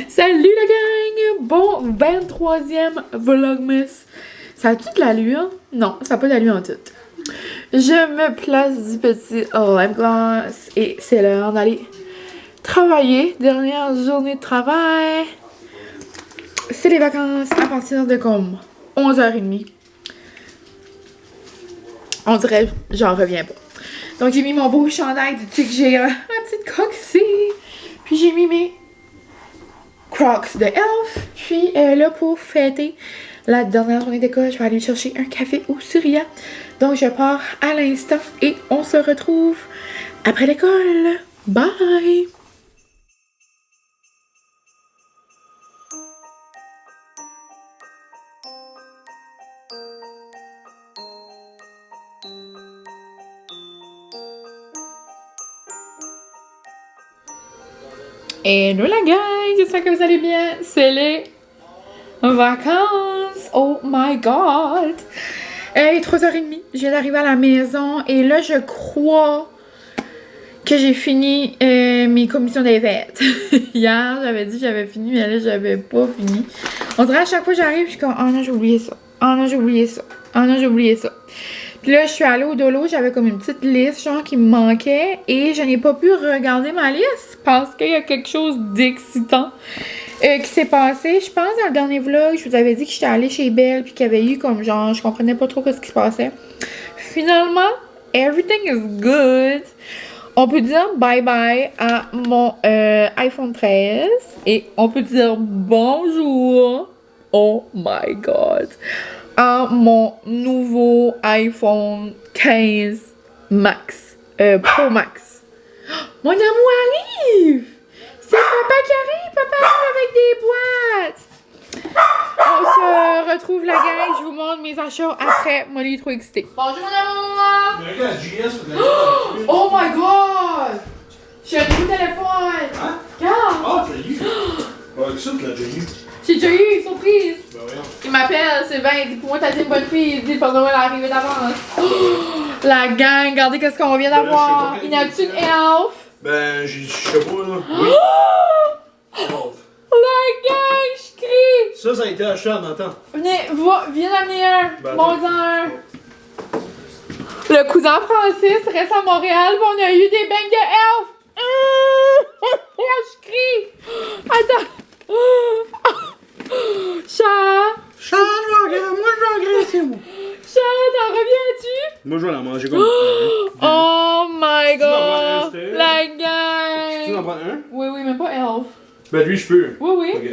Salut la gang! Bon 23e Vlogmas. Ça a-tu de l'allure? Non, ça n'a pas d'allure en tout. Je me place du petit lip gloss et c'est l'heure d'aller travailler. Dernière journée de travail. C'est les vacances à partir de comme 11h30. On dirait j'en reviens pas. Donc j'ai mis mon beau chandail du Tic Géant, ma petite coque ici. Puis j'ai mis mes Crocs de Elf. Puis là, pour fêter la dernière journée d'école, je vais aller chercher un café au Surya. Donc, je pars à l'instant et on se retrouve après l'école. Bye! Hello la gang! J'espère que vous allez bien. C'est les vacances! Oh my god! Il est 3h30. Je viens d'arriver à la maison et là, je crois que j'ai fini mes commissions des fêtes. Hier, j'avais dit que j'avais fini, mais là, j'avais pas fini. On dirait à chaque fois que j'arrive, je suis comme, oh non, j'ai oublié ça. Oh non, j'ai oublié ça. Oh non, j'ai oublié ça. Puis là, je suis allée au Dolo, j'avais comme une petite liste, genre, qui me manquait. Et je n'ai pas pu regarder ma liste parce qu'il y a quelque chose d'excitant qui s'est passé. Je pense dans le dernier vlog, je vous avais dit que j'étais allée chez Belle puis qu'il y avait eu comme genre, je comprenais pas trop ce qui se passait. Finalement, everything is good. On peut dire bye bye à mon iPhone 13 et on peut dire bonjour, oh my god, à mon nouveau iPhone 15 Max, Pro Max. Mon amour arrive! C'est papa qui arrive! Papa arrive avec des boîtes! On se retrouve la gang, je vous montre mes achats après. Moi, il est trop excité. Bonjour mon amour! Oh my god! J'ai un nouveau téléphone! Hein? Regarde! Ah, tu l'as eu! Ouais, ça, tu l'as déjà eu. J'ai déjà eu, surprise! Ben voyons. Il m'appelle, Sylvain, il dit pour moi t'as été une bonne fille, il dit le Père Noël est arrivé d'avance. La gang, regardez qu'est-ce qu'on vient d'avoir! Il y a-tu une elf? Ben, je sais pas, là. Oui. La gang, je crie! Ça a été acheté en temps. Venez, viens d'amener un, Ben, bon un. Le cousin Francis reste à Montréal, pis on a eu des beignes de elf! Je crie! Attends! Chat! Chat, moi je vais engraisser, moi. Chat, t'en reviens-tu? Moi, je vais la manger comme Oh my Tu m'en prends un, god! Steph? La Tu m'en gang! prends un? Oui, mais pas elf. Ben, lui, je peux. Oui, oui. Ok.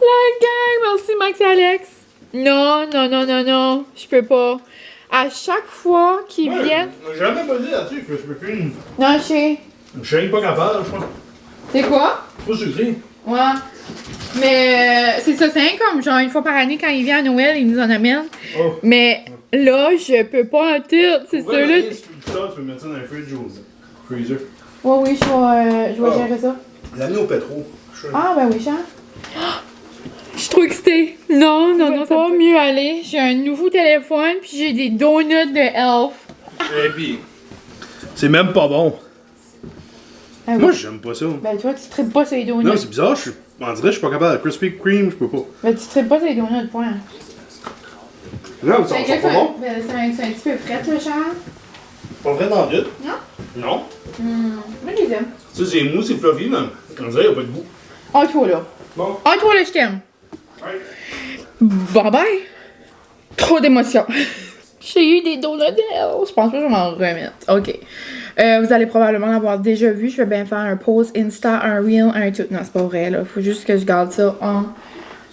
La gang! Merci Max et Alex! Non, je peux pas. À chaque fois qu'ils viennent... J'ai jamais pas dit là-dessus que je peux plus. Non, je sais. Je suis pas capable, je pense. C'est quoi? C'est pas sucré. Ouais. Mais c'est ça, c'est comme genre une fois par année quand il vient à Noël, il nous en amène. Oh. Mais là, je peux pas en tout. C'est Ouais, ceux-là. mais si tu peux mettre ça dans le fridge au freezer. Oui, je vais gérer ça. L'année au pétro. Ah, ben oui, Charles. Je suis trop excitée. Non, ça va mieux aller. J'ai un nouveau téléphone, puis j'ai des donuts de Elf. Et puis, c'est même pas bon. Ah, oui. Moi, j'aime pas ça. Ben, toi, tu tripes pas sur les donuts. Non, c'est bizarre, on dirait que je suis pas capable. La Krispy Kreme, je peux pas. Ben, tu tripes pas sur les donuts, point. Non, ça Ben, pas bon. ben, c'est un petit peu frais, là, Charles. Pas vrai dans le vide? Non? Non. Moi, je les aime. Ça, c'est mou, c'est fluffy, mais on dirait qu'il n'y a pas de goût. Oh, toi, là. Bon. Oh, toi, là, je t'aime. Ouais. Bye bye! Trop d'émotions. J'ai eu des donuts d'elle. Je pense pas que je vais m'en remettre. Ok. Vous allez probablement l'avoir déjà vu. Je vais bien faire un post Insta, un reel, un tout. Non, c'est pas vrai, là. Faut juste que je garde ça en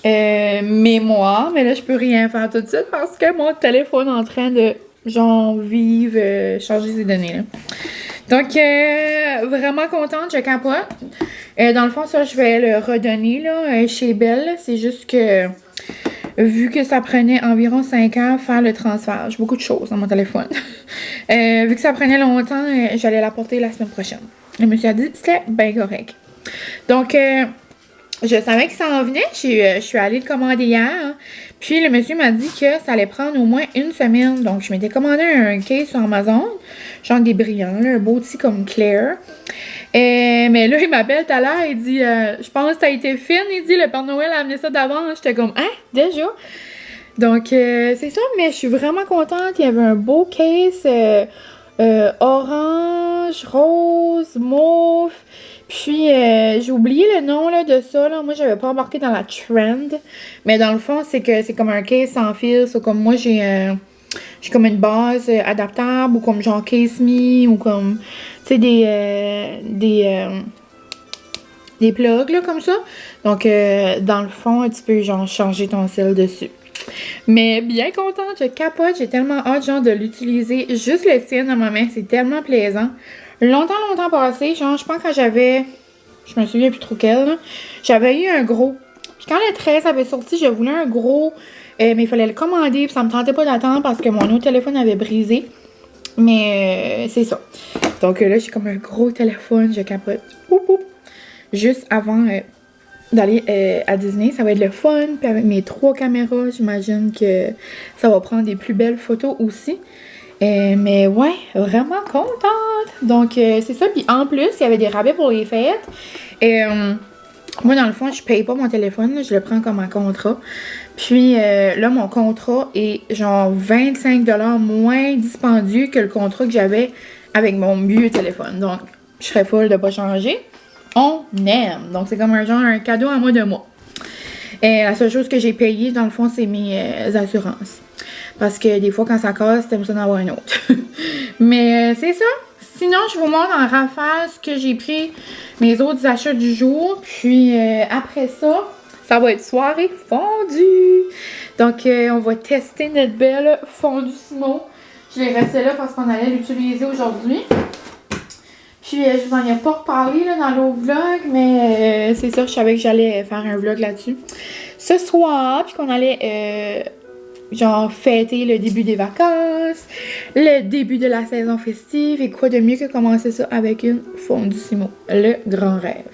mémoire. Mais là, je peux rien faire tout de suite parce que mon téléphone est en train de, genre, vivre, changer ses données, là. Donc, vraiment contente, je capote. Dans le fond, ça, je vais le redonner, là, chez Belle. C'est juste que, vu que ça prenait environ 5 heures faire le transfert, j'ai beaucoup de choses dans mon téléphone. Vu que ça prenait longtemps, j'allais l'apporter la semaine prochaine. Le monsieur a dit que c'était bien correct. Donc, je savais que ça en venait. Je suis allée le commander hier. Hein. Puis, le monsieur m'a dit que ça allait prendre au moins une semaine. Donc, je m'étais commandé un case sur Amazon. Genre des brillants, là, un beau petit comme Claire. Mais là, il m'appelle tout à l'heure, il dit je pense que ça a été fine. Il dit le Père Noël a amené ça d'avance. J'étais comme hein, déjà? Donc, c'est ça, mais je suis vraiment contente. Il y avait un beau case orange, rose, mauve. Puis, j'ai oublié le nom là, de ça. Là. Moi, j'avais pas embarqué dans la trend. Mais dans le fond, c'est que c'est comme un case sans fil. C'est comme moi, j'ai comme une base adaptable ou comme genre Case Me ou comme, tu sais, des plugs là, comme ça. Donc, dans le fond, tu peux genre changer ton cell dessus. Mais bien contente, je capote, j'ai tellement hâte genre de l'utiliser. Juste le tien dans ma main, c'est tellement plaisant. Longtemps passé, genre je pense quand j'avais, je me souviens plus trop quel, là, j'avais eu un gros. Puis quand le 13 avait sorti, je voulais un gros, mais il fallait le commander, puis ça me tentait pas d'attendre parce que mon autre téléphone avait brisé. Mais c'est ça. Donc là, j'ai comme un gros téléphone, je capote. Oup, oup. Juste avant d'aller à Disney, ça va être le fun. Puis avec mes 3 caméras, j'imagine que ça va prendre des plus belles photos aussi. Mais ouais, vraiment contente. Donc c'est ça. Puis en plus, il y avait des rabais pour les fêtes. Moi, dans le fond, je paye pas mon téléphone. Là, je le prends comme un contrat. Puis là, mon contrat est genre 25$ moins dispendieux que le contrat que j'avais avec mon vieux téléphone. Donc, je serais folle de pas changer. On aime. Donc, c'est comme un cadeau à moi de moi. Et la seule chose que j'ai payée, dans le fond, c'est mes assurances. Parce que des fois, quand ça casse, t'aimes ça d'en avoir un autre. Mais c'est ça. Sinon, je vous montre en rafale ce que j'ai pris, mes autres achats du jour. Puis après ça, ça va être soirée fondue. Donc, on va tester notre belle fondue Simon. Je l'ai resté là parce qu'on allait l'utiliser aujourd'hui. Puis, je vous en ai pas reparlé là, dans l'autre vlog, mais c'est ça, je savais que j'allais faire un vlog là-dessus. Ce soir, puis qu'on allait, genre, fêter le début des vacances, le début de la saison festive, et quoi de mieux que commencer ça avec une fondue Simon, le grand rêve.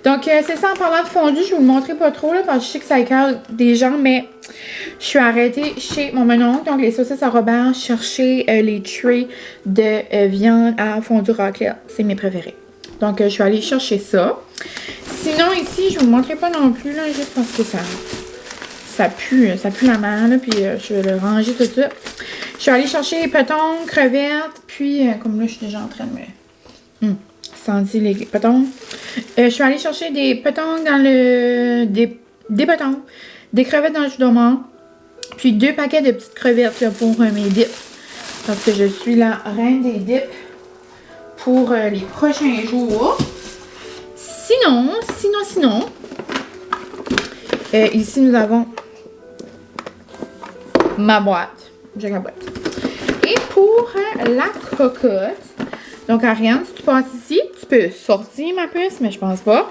Donc, c'est ça, en parlant de fondue, je vais vous le montrer pas trop, là, parce que je sais que ça écoeure des gens, mais je suis arrêtée chez mon mononcle, donc les saucisses à Robert, chercher les trays de viande à fondue raclette. C'est mes préférés. Donc, je suis allée chercher ça. Sinon, ici, je vous le montrerai pas non plus, là, juste parce que ça pue la mer, là, puis je vais le ranger tout de suite. Je suis allée chercher les petons, crevettes, puis, comme là, je suis déjà en train de me... sentir les petons. Je suis allée chercher des petons dans le... Des petons, des crevettes dans le jus d'oignon, puis 2 paquets de petites crevettes là, pour mes dips. Parce que je suis la reine des dips pour les prochains jours. Sinon, ici nous avons ma boîte. Je capote. Et pour la cocotte, donc Ariane, si tu passes ici, tu peux sortir ma puce, mais je pense pas.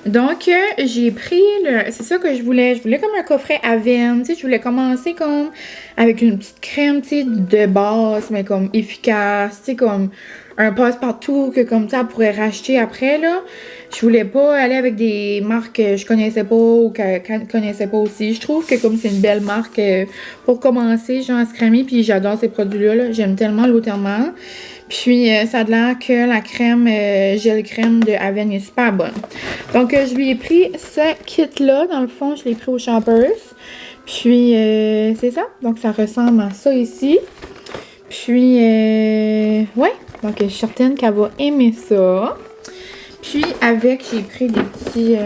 Donc, j'ai pris le... C'est ça que je voulais. Je voulais comme un coffret à veine, tu sais. Je voulais commencer comme avec une petite crème, tu sais, de base, mais comme efficace, tu sais, comme un passe-partout que comme ça, elle pourrait racheter après, là. Je voulais pas aller avec des marques que je connaissais pas ou qu'elle connaissait pas aussi. Je trouve que comme c'est une belle marque pour commencer, genre à se cramer, puis j'adore ces produits-là, là. J'aime tellement l'eau thermale. Puis, ça a l'air que la crème, gel crème de Avène est super bonne. Donc, je lui ai pris ce kit-là. Dans le fond, je l'ai pris au Shoppers. Puis, c'est ça. Donc, ça ressemble à ça ici. Puis, ouais. Donc, je suis certaine qu'elle va aimer ça. Puis, avec, j'ai pris des petits...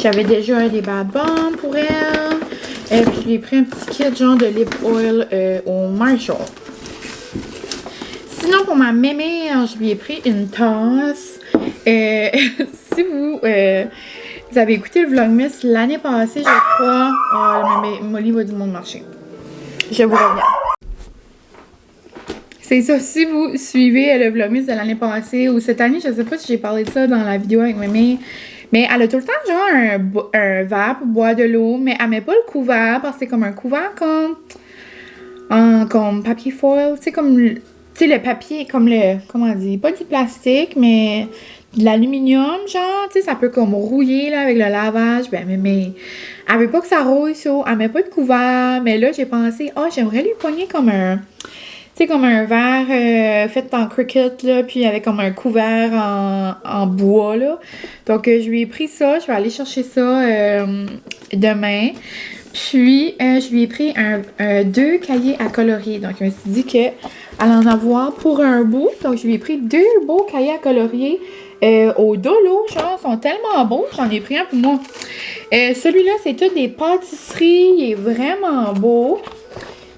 j'avais déjà des bad bombs pour elle. Puis, je lui ai pris un petit kit genre de lip oil au Marshall. Sinon, pour ma mémé, je lui ai pris une tasse. Si vous avez écouté le Vlogmas l'année passée, je crois, Molly va du monde marché. Je vous reviens. C'est ça, si vous suivez le Vlogmas de l'année passée ou cette année, je sais pas si j'ai parlé de ça dans la vidéo avec mémé. Mais elle a tout le temps genre un verre pour boire de l'eau, mais elle met pas le couvert parce que c'est comme un couvert comme papier foil, tu sais, comme... Tu sais, le papier, comme le... Comment on dit? Pas du plastique, mais de l'aluminium, genre. Tu sais, ça peut comme rouiller, là, avec le lavage. Ben, mais elle veut pas que ça rouille, ça. Elle met pas de couvert. Mais là, j'ai pensé, j'aimerais lui pogner comme un... sais, comme un verre fait en cricket, là, puis avec comme un couvert en bois, là. Donc, je lui ai pris ça. Je vais aller chercher ça demain. Puis, je lui ai pris deux cahiers à colorier. Donc, je me suis dit qu'elle en avoir pour un bout. Donc, je lui ai pris deux beaux cahiers à colorier au dolo. Genre, ils sont tellement beaux. J'en ai pris un pour moi. Celui-là, c'est tout des pâtisseries. Il est vraiment beau.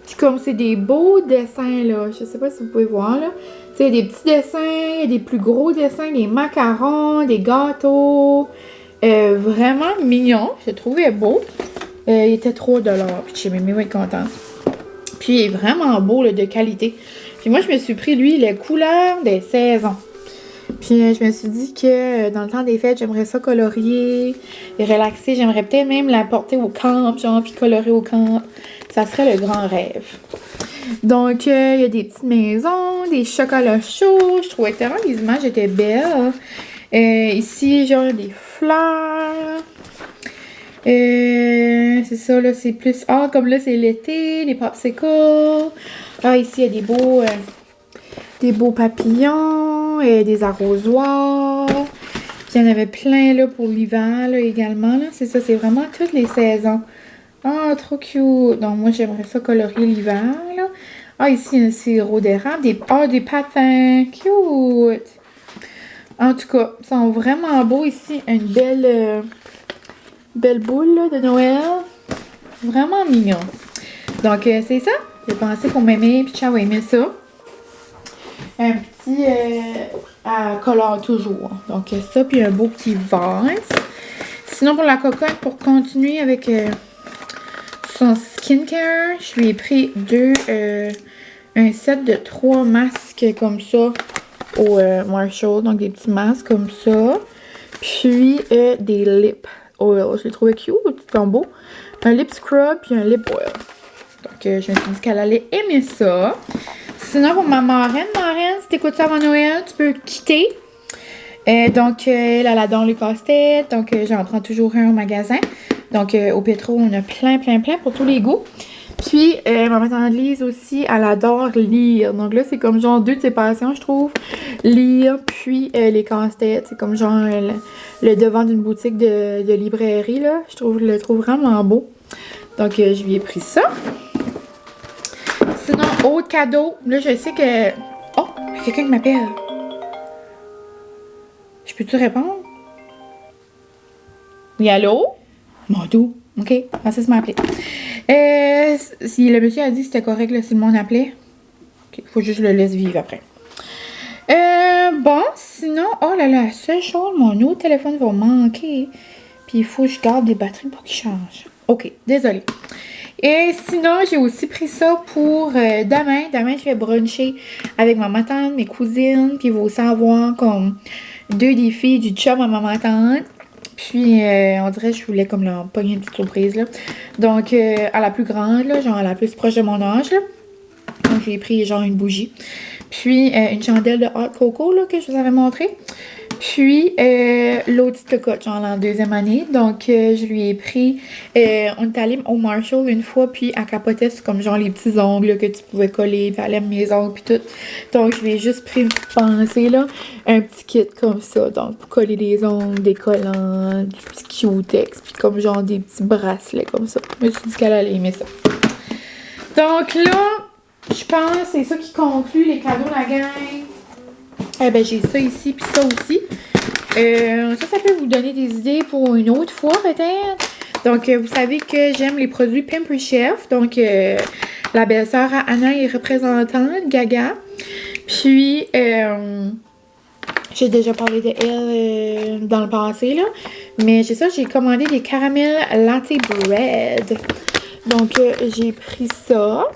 Puis, comme c'est des beaux dessins, là. Je sais pas si vous pouvez voir, là. Tu sais, des petits dessins, des plus gros dessins, des macarons, des gâteaux. Vraiment mignon. Je le trouvais beau. Il était 3$. Puis chez Mimi va être contente. Puis il est vraiment beau, là, de qualité. Puis moi, je me suis pris, lui, les couleurs des saisons. Puis je me suis dit que dans le temps des fêtes, j'aimerais ça colorier et relaxer. J'aimerais peut-être même la porter au camp, genre, puis colorer au camp. Ça serait le grand rêve. Donc, il y a des petites maisons, des chocolats chauds. Je trouvais tellement les images étaient belles. Ici, genre, des fleurs. C'est ça, là, c'est plus... Ah, comme là, c'est l'été, les popsicles. Ah, ici, il y a des beaux papillons, des arrosoirs. Puis, il y en avait plein, là, pour l'hiver, là, également, là. C'est ça, c'est vraiment toutes les saisons. Ah, trop cute. Donc, moi, j'aimerais ça colorier l'hiver, là. Ah, ici, il y a un sirop d'érable, des patins. Cute. En tout cas, ils sont vraiment beaux ici. Une belle boule là, de Noël. Vraiment mignon. Donc, c'est ça. J'ai pensé pour m'aimer, puis Ciao aimer ça. Un petit à colore toujours. Donc, ça, puis un beau petit vase. Sinon, pour la cocotte, pour continuer avec son skincare, je lui ai pris un set de 3 masques comme ça au Marshall. Donc, des petits masques comme ça. Puis, des lip oil. Je l'ai trouvé cute, ils sont beaux. Un lip scrub puis un lip oil. Donc, je me suis dit qu'elle allait aimer ça. Sinon, pour ma marraine, si t'écoutes ça avant Noël, tu peux quitter. Donc, elle adore les casse-têtes. Donc, j'en prends toujours un au magasin. Donc, au Pétro, on a plein pour tous les goûts. Puis, ma tante Lise aussi, elle adore lire. Donc là, c'est comme genre 2 de ses passions, je trouve. Lire, puis les casse-têtes. C'est comme genre le devant d'une boutique de librairie, là. Je le trouve vraiment beau. Donc, je lui ai pris ça. Sinon, autre cadeau. Là, je sais que... Oh, il y a quelqu'un qui m'appelle. Je peux-tu répondre? Oui, allô? Mon doux. OK, Francis m'a appelé. Si le monsieur a dit que c'était correct là, si le monde appelait. OK, faut juste le laisser vivre après. Bon, sinon, oh là là, la seule chose, mon autre téléphone va manquer. Puis il faut que je garde des batteries pour qu'il change. OK, désolée. Et sinon, j'ai aussi pris ça pour demain. Demain, je vais bruncher avec ma tante, mes cousines. Puis il va aussi avoir comme 2 des filles du chum à ma tante. Puis, on dirait que je voulais comme leur pogner une petite surprise, là. Donc, à la plus grande, là, genre à la plus proche de mon âge, là. Donc, j'ai pris genre une bougie. Puis, une chandelle de hot coco, là, que je vous avais montré. Puis, l'autre petite cocotte, genre en 2e année. Donc, je lui ai pris... on est allé au Marshall une fois, puis elle capotait sur comme genre les petits ongles là, que tu pouvais coller, puis elle aime mes ongles, puis tout. Donc, je lui ai juste pris une petite pensée, là. Un petit kit comme ça. Donc, pour coller des ongles, des collants, du petit cutex, puis comme genre des petits bracelets comme ça. Je me suis dit qu'elle allait aimer ça. Donc là, je pense que c'est ça qui conclut les cadeaux de la gang. Eh ben, j'ai ça ici, puis ça aussi. Ça peut vous donner des idées pour une autre fois, peut-être. Donc, vous savez que j'aime les produits Pampered Chef. Donc, la belle-sœur à Anna est représentante, Gaga. Puis, j'ai déjà parlé de elle dans le passé, là. Mais c'est ça, j'ai commandé des caramels latte bread. Donc, j'ai pris ça.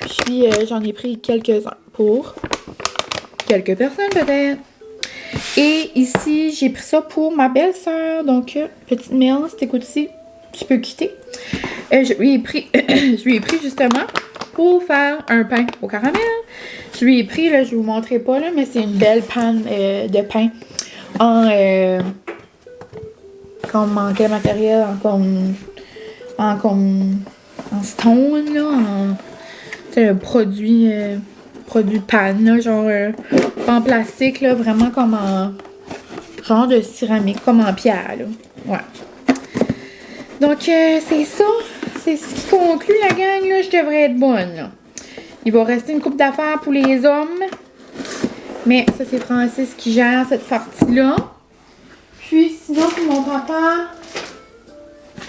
Puis, j'en ai pris quelques-uns pour... quelques personnes peut-être. Et ici, j'ai pris ça pour ma belle-sœur. Donc, petite mail, si t'écoutes ici, tu peux quitter. Je lui ai pris justement pour faire un pain au caramel. Je lui ai pris, là, je vous montrerai pas, là, mais c'est une belle panne de pain en quel matériel? En stone, là. C'est un produit... produit pan, là, genre pas en plastique, là, vraiment comme en genre de céramique, comme en pierre, là. Ouais. Donc, c'est ça. C'est ce qui conclut la gang, là. Je devrais être bonne, là. Il va rester une coupe d'affaires pour les hommes. Mais ça, c'est Francis qui gère cette partie-là. Puis, sinon, pour mon papa,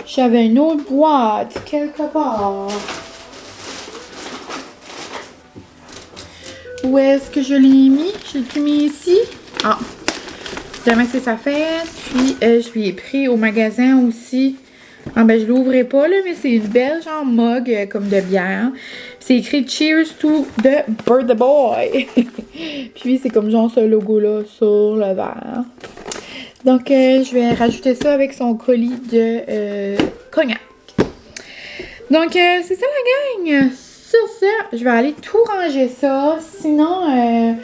j'avais une autre boîte quelque part. Où est-ce que je l'ai mis? Je l'ai mis ici. Ah! Demain, c'est sa fête. Puis, je lui ai pris au magasin aussi. Ah, ben, je l'ouvrais pas, là, mais c'est une belle, genre, mug comme de bière. C'est écrit Cheers to the Birthday Boy. Puis, c'est comme genre ce logo-là sur le verre. Donc, je vais rajouter ça avec son colis de cognac. Donc, c'est ça la gang. Sur ça, je vais aller tout ranger ça. Sinon,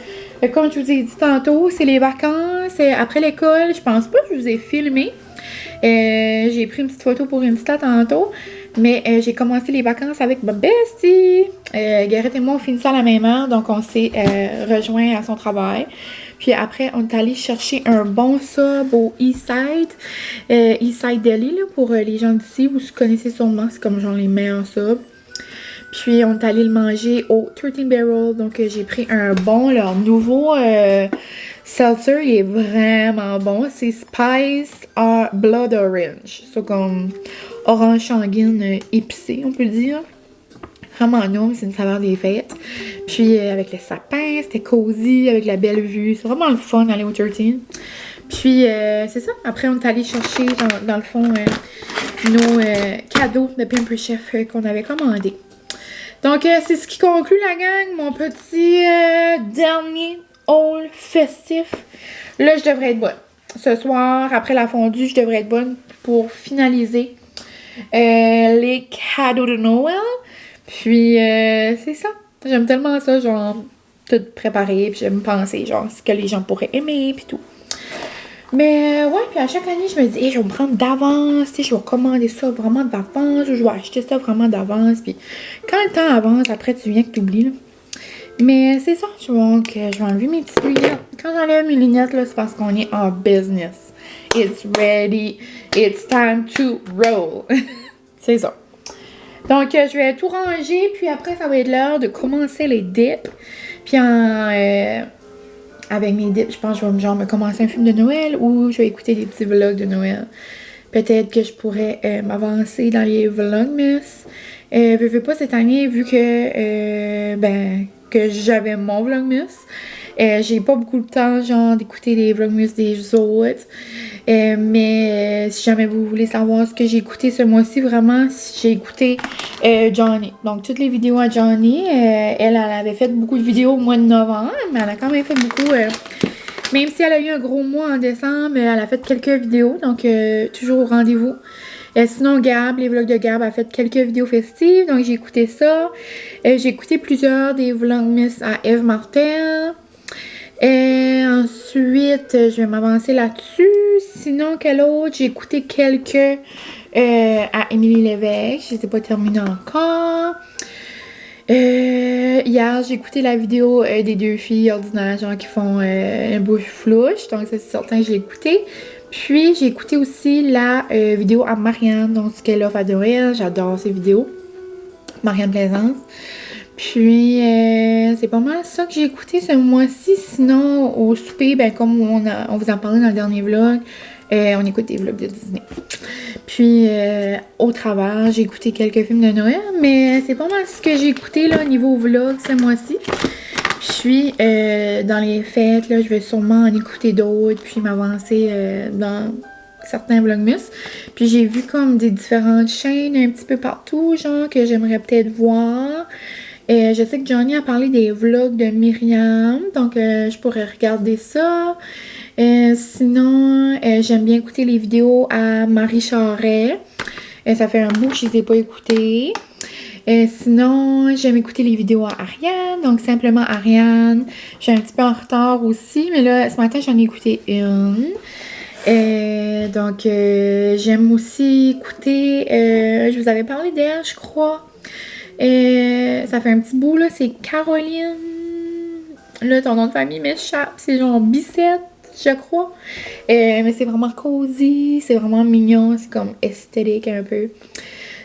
comme je vous ai dit tantôt, c'est les vacances. Après l'école, je pense pas que je vous ai filmé. J'ai pris une petite photo pour Insta tantôt. Mais j'ai commencé les vacances avec ma bestie. Garrett et moi, on finissait à la même heure. Donc, on s'est rejoints à son travail. Puis après, on est allé chercher un bon sub au Eastside. Eastside Deli, là, pour les gens d'ici. Vous connaissez sûrement, c'est comme genre les meilleurs subs. Puis on est allé le manger au 13 Barrel. Donc j'ai pris un bon, leur nouveau seltzer. Il est vraiment bon. C'est Spice Blood Orange. C'est comme orange sanguine épicé, on peut dire. Vraiment non, c'est une saveur des fêtes. Puis avec le sapin, c'était cosy, avec la belle vue. C'est vraiment le fun d'aller au 13. Puis c'est ça. Après, on est allé chercher dans le fond nos cadeaux de Pimper Chef qu'on avait commandés. Donc, c'est ce qui conclut la gang, mon petit dernier haul festif. Là, je devrais être bonne. Ce soir, après la fondue, je devrais être bonne pour finaliser les cadeaux de Noël. Puis, c'est ça. J'aime tellement ça, genre, tout préparer, puis j'aime penser, genre, ce que les gens pourraient aimer, puis tout. Mais ouais, puis à chaque année, je me dis, hey, je vais me prendre d'avance, tu sais, je vais commander ça vraiment d'avance, ou je vais acheter ça vraiment d'avance, puis quand le temps avance, après, tu viens que tu oublies, là. Mais c'est ça, donc, je vais enlever mes petites lunettes. Quand j'enlève mes lunettes, là, c'est parce qu'on est en business. It's ready, it's time to roll. C'est ça. Donc, je vais tout ranger, puis après, ça va être l'heure de commencer les dips. Puis avec mes dips, je pense que je vais genre me commencer un film de Noël ou je vais écouter des petits vlogs de Noël. Peut-être que je pourrais m'avancer dans les vlogmas. Veux pas cette année, vu que que j'avais mon vlogmas. J'ai pas beaucoup de temps, genre, d'écouter les vlogmas des autres. Mais si jamais vous voulez savoir ce que j'ai écouté ce mois-ci, vraiment, j'ai écouté Johnny. Donc, toutes les vidéos à Johnny. Elle avait fait beaucoup de vidéos au mois de novembre, mais elle a quand même fait beaucoup. Même si elle a eu un gros mois en décembre, elle a fait quelques vidéos. Donc, toujours au rendez-vous. Sinon, Gab, les vlogs de Gab, a fait quelques vidéos festives. Donc, j'ai écouté ça. J'ai écouté plusieurs des vlogmas à Eve Martel. Et ensuite, je vais m'avancer là-dessus. Sinon, quel autre? J'ai écouté quelques à Émilie Lévesque. Je ne les ai pas terminés encore. Hier, j'ai écouté la vidéo des deux filles ordinaires, genre qui font un bouche flouche. Donc, c'est certain que j'ai écouté. Puis, j'ai écouté aussi la vidéo à Marianne, donc ce qu'elle offre à Noël. J'adore ces vidéos. Marianne Plaisance. Puis, c'est pas mal ça que j'ai écouté ce mois-ci. Sinon, au souper, ben comme on vous en parlait dans le dernier vlog, on écoute des vlogs de Disney. Puis, au travers, j'ai écouté quelques films de Noël, mais c'est pas mal ce que j'ai écouté là, au niveau vlog ce mois-ci. Puis, dans les fêtes, là, je vais sûrement en écouter d'autres, puis m'avancer dans certains vlogmas. Puis, j'ai vu comme des différentes chaînes un petit peu partout, genre, que j'aimerais peut-être voir. Je sais que Johnny a parlé des vlogs de Myriam, donc je pourrais regarder ça. Sinon, j'aime bien écouter les vidéos à Marie Charret. Ça fait un bout que je les ai pas écoutées. Sinon, j'aime écouter les vidéos à Ariane, donc simplement Ariane. Je suis un petit peu en retard aussi, mais là, ce matin, j'en ai écouté une. Donc, j'aime aussi écouter, je vous avais parlé d'elle, je crois. Ça fait un petit bout, là, c'est Caroline Là, ton nom de famille m'échappe. C'est genre Bicette, je crois. Mais c'est vraiment cosy, c'est vraiment mignon, c'est comme esthétique un peu.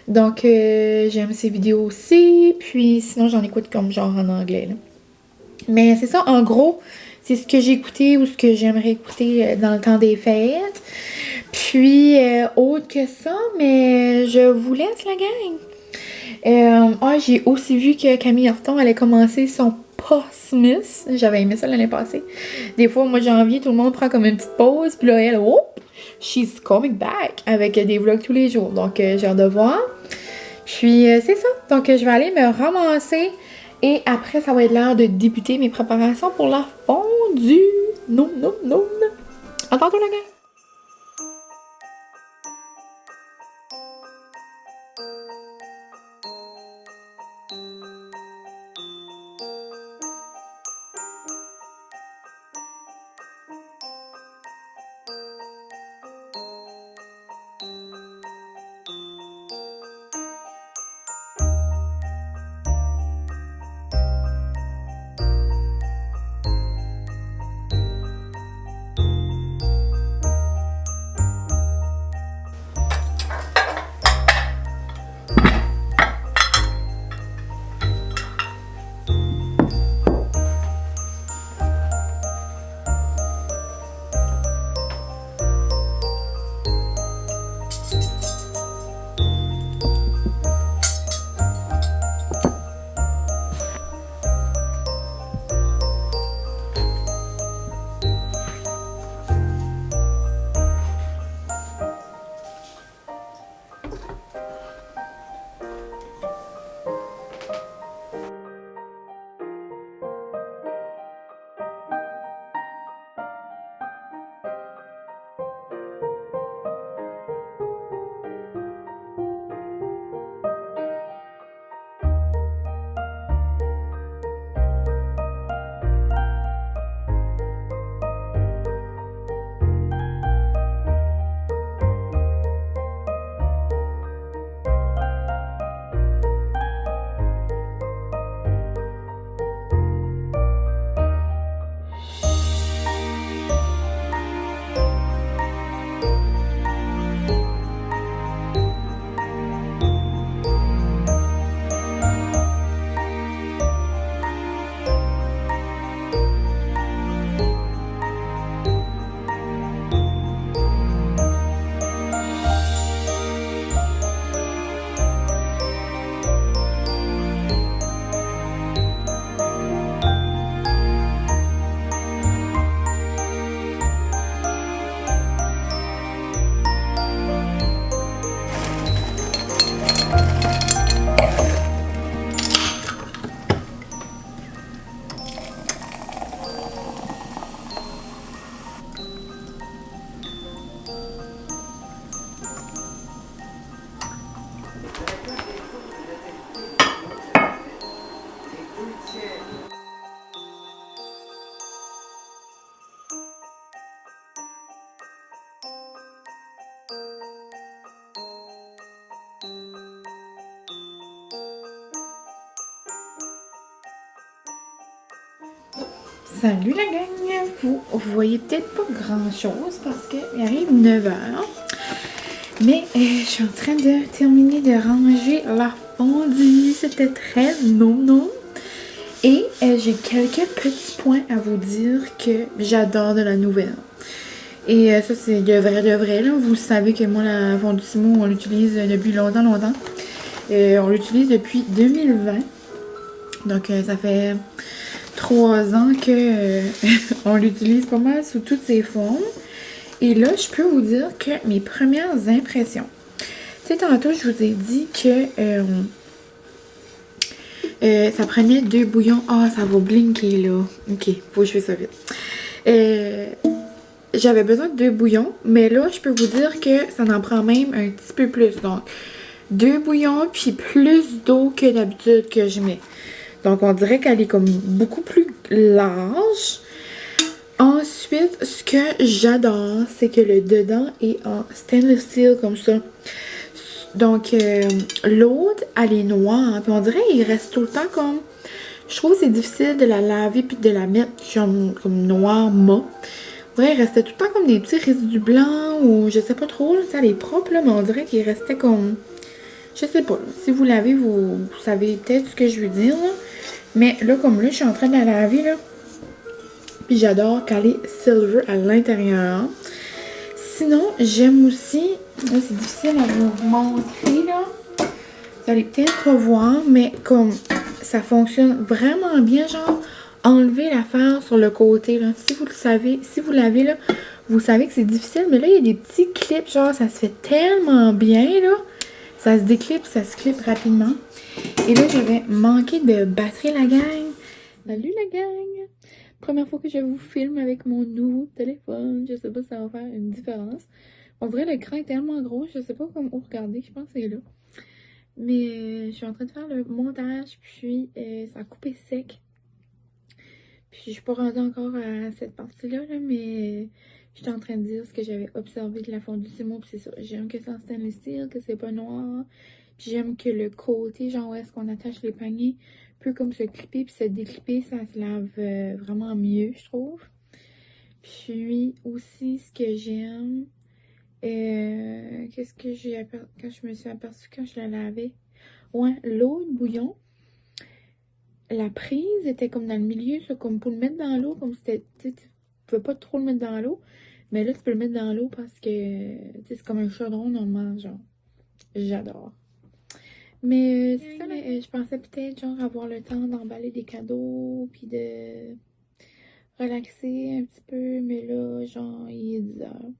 Donc, j'aime ces vidéos aussi. Puis, sinon, j'en écoute comme genre en anglais, là. Mais c'est ça, en gros, c'est ce que j'ai écouté ou ce que j'aimerais écouter dans le temps des fêtes. Puis, autre que ça, mais je vous laisse la gang. J'ai aussi vu que Camille Horton allait commencer son Postmas. J'avais aimé ça l'année passée. Des fois, moi, janvier, tout le monde prend comme une petite pause. Puis là, elle, oh, she's coming back avec des vlogs tous les jours. Donc, j'ai hâte de voir. Puis, c'est ça. Donc, je vais aller me ramasser. Et après, ça va être l'heure de débuter mes préparations pour la fondue. Non, non, non. À tantôt, la gang. Salut la gang! Vous voyez peut-être pas grand-chose parce qu'il arrive 9h. Mais je suis en train de terminer de ranger la fondue. C'était très non. Et j'ai quelques petits points à vous dire que j'adore de la nouvelle. Et ça, c'est de vrai, là. Vous savez que moi, la fondue Simo, on l'utilise depuis longtemps. On l'utilise depuis 2020. Donc, ça fait 3 ans que on l'utilise pas mal sous toutes ses formes. Et là, je peux vous dire que mes premières impressions. Tu sais, tantôt, je vous ai dit que ça prenait 2 bouillons. Ah, ça va blinker, là. Ok, faut que je fasse ça vite. J'avais besoin de 2 bouillons, mais là, je peux vous dire que ça en prend même un petit peu plus. Donc, 2 bouillons, puis plus d'eau que d'habitude que je mets. Donc, on dirait qu'elle est comme beaucoup plus large. Ensuite, ce que j'adore, c'est que le dedans est en stainless steel comme ça. Donc, l'autre, elle est noire. Puis on dirait qu'il reste tout le temps comme Je trouve que c'est difficile de la laver puis de la mettre comme noir mat. On dirait qu'il restait tout le temps comme des petits résidus blancs ou je sais pas trop. Là, elle est propre, là, mais on dirait qu'il restait comme... Je sais pas. Là. Si vous lavez, vous savez peut-être ce que je veux dire. Là. Mais là, comme là, je suis en train de la laver. Là. Puis j'adore caler Silver à l'intérieur. Sinon, j'aime aussi... Là, c'est difficile à vous montrer, là. Vous allez peut-être pas voir, mais comme ça fonctionne vraiment bien, genre, enlever l'affaire sur le côté, là. Si vous le savez, si vous l'avez, là, vous savez que c'est difficile, mais là, il y a des petits clips, genre, ça se fait tellement bien, là. Ça se déclipe, ça se clip rapidement. Et là, j'avais manqué de batterie, la gang. Salut, la gang! Première fois que je vous filme avec mon nouveau téléphone. Je sais pas si ça va faire une différence. On dirait l'écran est tellement gros, je sais pas comment regarder, je pense que c'est là. Mais je suis en train de faire le montage, puis ça a coupé sec. Puis je suis pas rendue encore à cette partie-là, là, mais j'étais en train de dire ce que j'avais observé de la fondue Simo, puis c'est ça. J'aime que c'est en stainless steel, que c'est pas noir. Puis j'aime que le côté, genre où est-ce qu'on attache les paniers, peut comme se clipper puis se déclipper, ça se lave vraiment mieux, je trouve. Puis aussi, ce que j'aime... qu'est-ce que j'ai aperçu quand je me suis aperçue quand je la lavais? Ouais, l'eau de bouillon. La prise était comme dans le milieu, ça, comme pour le mettre dans l'eau, comme c'était, tu pouvais pas trop le mettre dans l'eau, mais là, tu peux le mettre dans l'eau parce que, c'est comme un chaudron normal, genre. J'adore. Mais c'est ça, là, je pensais peut-être, genre, avoir le temps d'emballer des cadeaux, puis de relaxer un petit peu, mais là, genre, il est 10 heures.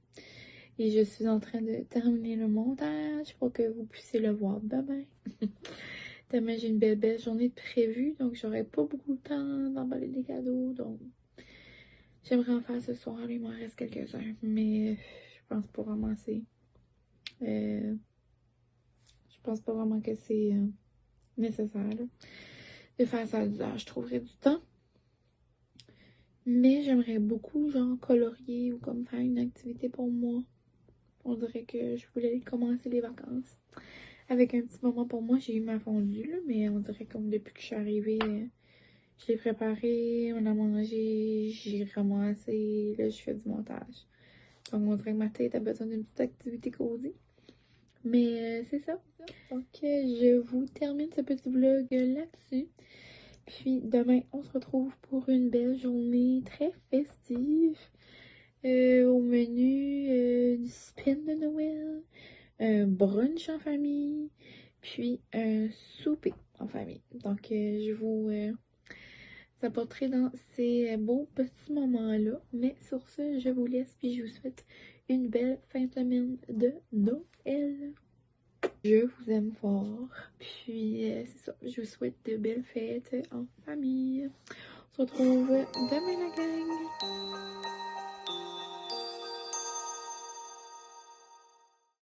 Et je suis en train de terminer le montage pour que vous puissiez le voir demain. Demain, j'ai une belle journée de prévue, donc j'aurai pas beaucoup de temps d'emballer des cadeaux. Donc, j'aimerais en faire ce soir. Il m'en reste quelques-uns, mais je pense pas vraiment je pense pas vraiment que c'est nécessaire là, de faire ça à 10 heures. Je trouverais du temps. Mais j'aimerais beaucoup, genre, colorier ou comme faire une activité pour moi. On dirait que je voulais commencer les vacances avec un petit moment pour moi. J'ai eu ma fondue, là, mais on dirait comme depuis que je suis arrivée, je l'ai préparée, on a mangé, j'ai ramassé, là, je fais du montage. Donc, on dirait que ma tête a besoin d'une petite activité cosy. Mais c'est ça. Donc, je vous termine ce petit vlog là-dessus. Puis, demain, on se retrouve pour une belle journée très festive. Au menu, du spin de Noël, un brunch en famille, puis un souper en famille. Donc, je vous apporterai dans ces beaux petits moments-là. Mais sur ce, je vous laisse, puis je vous souhaite une belle fin de semaine de Noël. Je vous aime fort. Puis, c'est ça. Je vous souhaite de belles fêtes en famille. On se retrouve demain, la gang.